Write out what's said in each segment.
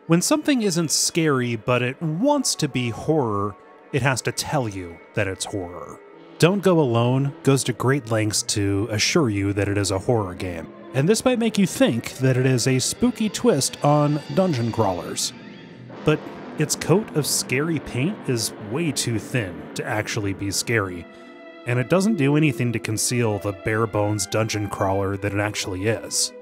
When something isn't scary but it wants to be horror, it has to tell you that it's horror. Don't Go Alone goes to great lengths to assure you that it is a horror game, and this might make you think that it is a spooky twist on dungeon crawlers. But its coat of scary paint is way too thin to actually be scary, and it doesn't do anything to conceal the bare-bones dungeon crawler that it actually is.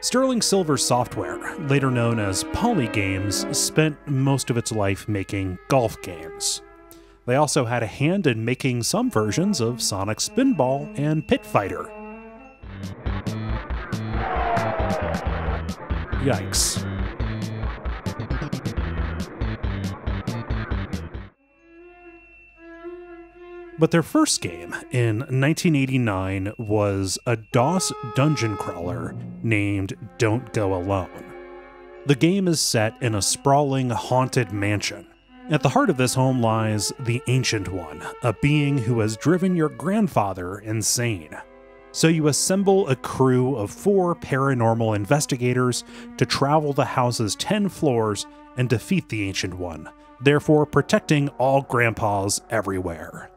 Sterling Silver Software, later known as Poly Games, spent most of its life making golf games. They also had a hand in making some versions of Sonic Spinball and Pit Fighter. Yikes. But their first game, in 1989, was a DOS dungeon crawler named Don't Go Alone. The game is set in a sprawling, haunted mansion. At the heart of this home lies the Ancient One, a being who has driven your grandfather insane. So you assemble a crew of 4 paranormal investigators to travel the house's 10 floors and defeat the Ancient One, therefore protecting all grandpas everywhere.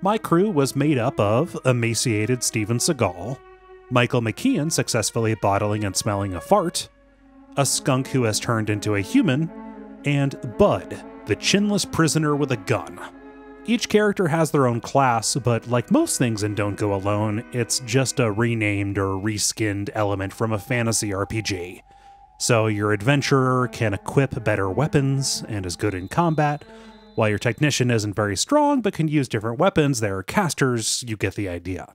My crew was made up of emaciated Steven Seagal, Michael McKean successfully bottling and smelling a fart, a skunk who has turned into a human, and Bud, the chinless prisoner with a gun. Each character has their own class, but like most things in Don't Go Alone, it's just a renamed or reskinned element from a fantasy RPG. So your adventurer can equip better weapons and is good in combat, while your technician isn't very strong but can use different weapons. There are casters, you get the idea.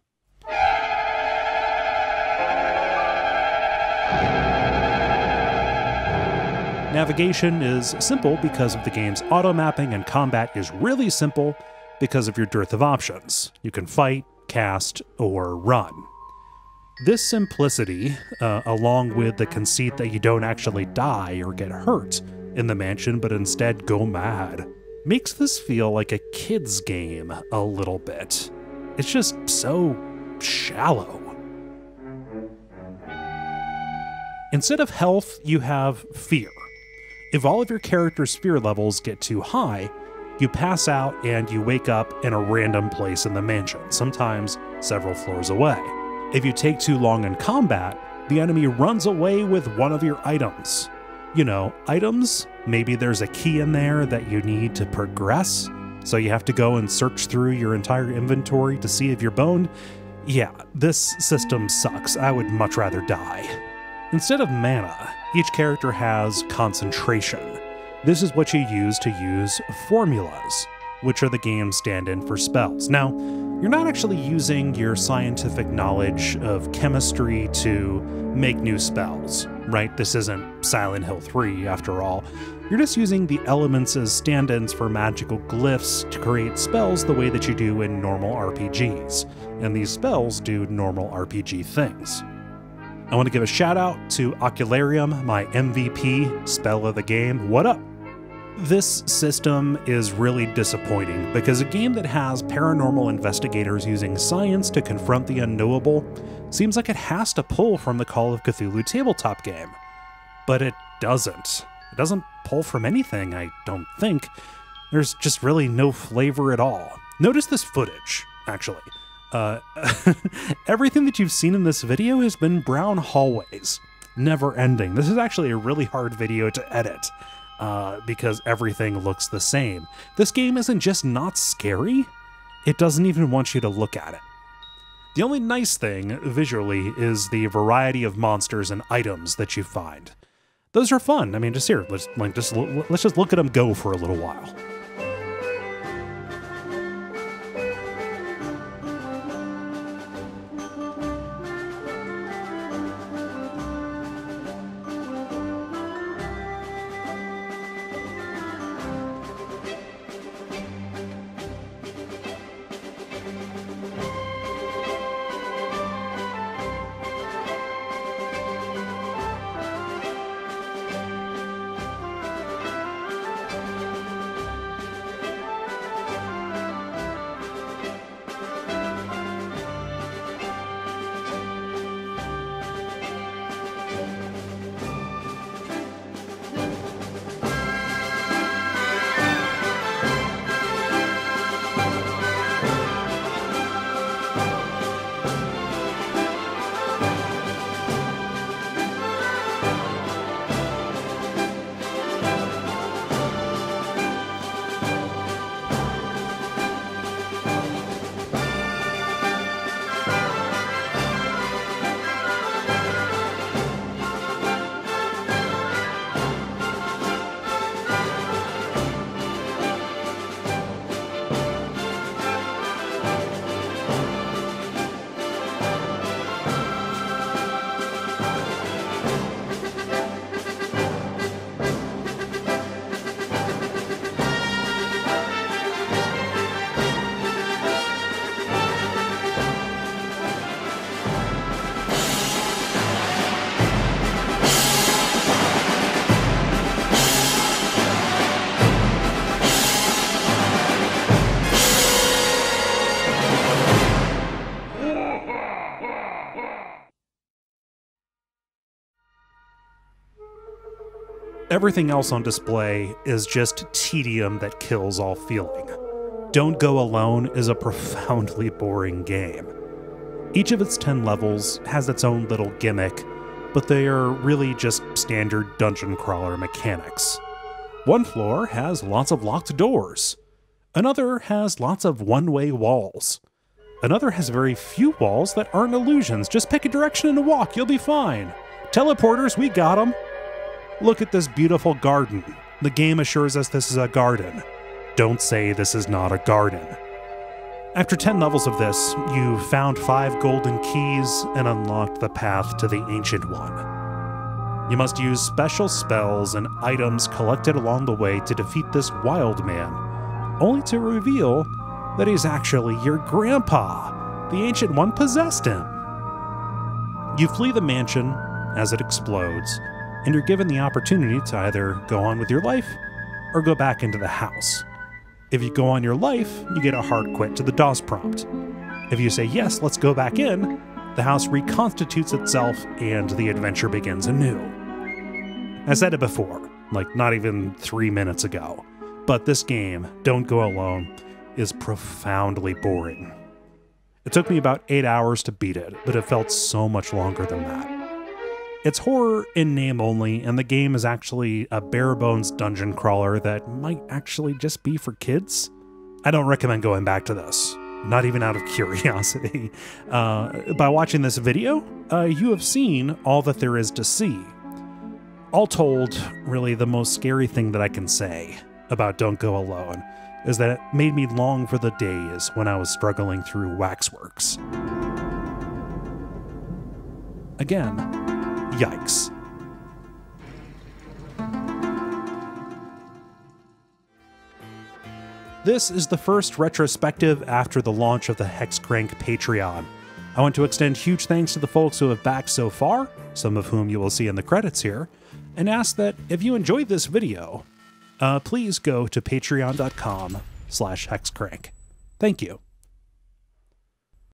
Navigation is simple because of the game's auto-mapping, and combat is really simple because of your dearth of options. You can fight, cast, or run. This simplicity, along with the conceit that you don't actually die or get hurt in the mansion but instead go mad, makes this feel like a kid's game a little bit. It's just so shallow. Instead of health, you have fear. If all of your character's fear levels get too high, you pass out and you wake up in a random place in the mansion, sometimes several floors away. If you take too long in combat, the enemy runs away with one of your items. You know, items, maybe there's a key in there that you need to progress, so you have to go and search through your entire inventory to see if you're boned. Yeah, this system sucks. I would much rather die. Instead of mana, each character has concentration. This is what you use to use formulas, which are the game's stand-in for spells. Now, you're not actually using your scientific knowledge of chemistry to make new spells, right? This isn't Silent Hill 3, after all. You're just using the elements as stand-ins for magical glyphs to create spells the way that you do in normal RPGs, and these spells do normal RPG things. I want to give a shout out to Ocularium, my MVP spell of the game. What up? This system is really disappointing because a game that has paranormal investigators using science to confront the unknowable seems like it has to pull from the Call of Cthulhu tabletop game. But it doesn't. It doesn't pull from anything, I don't think. There's just really no flavor at all. Notice this footage, actually. Everything that you've seen in this video has been brown hallways, never ending. This is actually a really hard video to edit because everything looks the same. This game isn't just not scary, it doesn't even want you to look at it. The only nice thing visually is the variety of monsters and items that you find. Those are fun. I mean, just here, let's just look at them go for a little while. Everything else on display is just tedium that kills all feeling. Don't Go Alone is a profoundly boring game. Each of its 10 levels has its own little gimmick, but they are really just standard dungeon crawler mechanics. One floor has lots of locked doors. Another has lots of one-way walls. Another has very few walls that aren't illusions. Just pick a direction and walk, you'll be fine. Teleporters, we got them. Look at this beautiful garden. The game assures us this is a garden. Don't say this is not a garden. After 10 levels of this, you found 5 golden keys and unlocked the path to the Ancient One. You must use special spells and items collected along the way to defeat this wild man, only to reveal that he's actually your grandpa. The Ancient One possessed him. You flee the mansion as it explodes, and you're given the opportunity to either go on with your life or go back into the house. If you go on your life, you get a hard quit to the DOS prompt. If you say, yes, let's go back in, the house reconstitutes itself and the adventure begins anew. I said it before, like not even 3 minutes ago, but this game, Don't Go Alone, is profoundly boring. It took me about 8 hours to beat it, but it felt so much longer than that. It's horror in name only, and the game is actually a bare-bones dungeon crawler that might actually just be for kids. I don't recommend going back to this, not even out of curiosity. By watching this video, you have seen all that there is to see. All told, really the most scary thing that I can say about Don't Go Alone is that it made me long for the days when I was struggling through Waxworks. Again, yikes. This is the first retrospective after the launch of the Hexcrank Patreon. I want to extend huge thanks to the folks who have backed so far, some of whom you will see in the credits here, and ask that if you enjoyed this video, please go to patreon.com/hexcrank. Thank you.